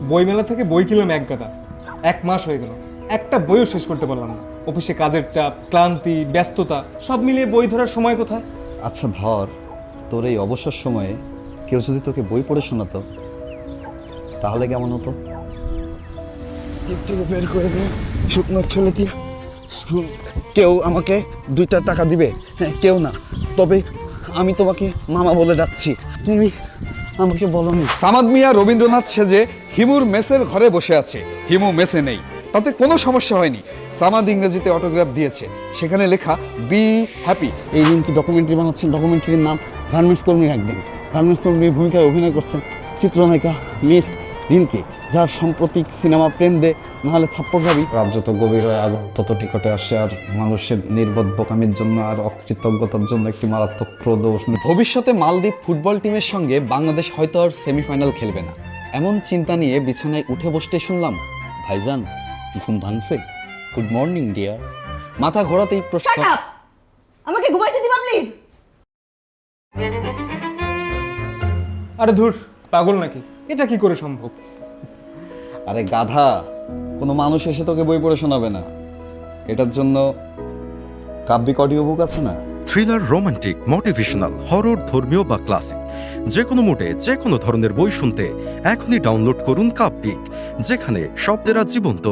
বইমেলা থেকে বই কিনলাম এক গাদা, 1 মাস হয়ে গেল, একটা বইও শেষ করতে পারলাম না। অফিসে কাজের চাপ, ক্লান্তি, ব্যস্ততা সব মিলিয়ে বই ধরার সময় কোথায়? আচ্ছা ধর, তোর এই অবসর সময়ে কেউ যদি তোকে বই পড়ে শোনাতো তাহলে কেমন হতো? থেকে বের করে দে শুকনো ছেলে দিয়ে। কেউ আমাকে 2টা টাকা দিবে? হ্যাঁ, কেউ না। তবে আমি তোমাকে মামা বলে ডাকছি, তুমি আমাকে বলোনি। সামাদ মিয়া রবীন্দ্রনাথ সেজে হিমুর মেসের ঘরে বসে আছে। হিমু মেসে নেই, তাতে কোনো সমস্যা হয়নি। সামাদ ইংরেজিতে অটোগ্রাফ দিয়েছে, সেখানে লেখা বি হ্যাপি। এই রিঙ্কি ডকুমেন্টারি বানাচ্ছেন, ডকুমেন্টারির নাম গার্মেন্টস কর্মী রাখবেন। গার্মেন্টস কর্মীর ভূমিকায় অভিনয় করছেন চিত্রনায়িকা মিস রিঙ্কি, যার সাম্প্রতিক সিনেমা প্রেম দে নাহলে থাপ্পড় ভাবি। রাত যত গভীর হয় আগুন তত নিকটে আসে, আর মানুষের নির্বোধ বোকামির জন্য আর অকৃতজ্ঞতার জন্য একটি মারাত্মক প্রদোষ। ভবিষ্যতে মালদ্বীপ ফুটবল টিমের সঙ্গে বাংলাদেশ হয়তো আর সেমিফাইনাল খেলবে না, এমন চিন্তা নিয়ে বিছানায় উঠে বসতে শুনলাম, ভাইজান ঘুম ভাঙছে? Good morning deer. মাথা ঘোরাতেই প্রশ্ন, শাট আপ! আমাকে ঘুমাইতে দিবা প্লিজ। আরে ধুর, পাগল নাকি? এটা কি করে সম্ভব? আরে গাধা, কোনো মানুষ এসে তোকে বই পড়ে শোনাবে না, এটার জন্য কাব্যিক অডিও বুক আছে না? থ্রিলার, রোমান্টিক, মোটিভেশনাল, হরর, ধর্মীয় বা ক্লাসিক, যে কোনো মুডে যে কোনো ধরনের বই শুনতে এখনই ডাউনলোড করুন কাব্যিক, যেখানে শব্দেরা জীবন্ত।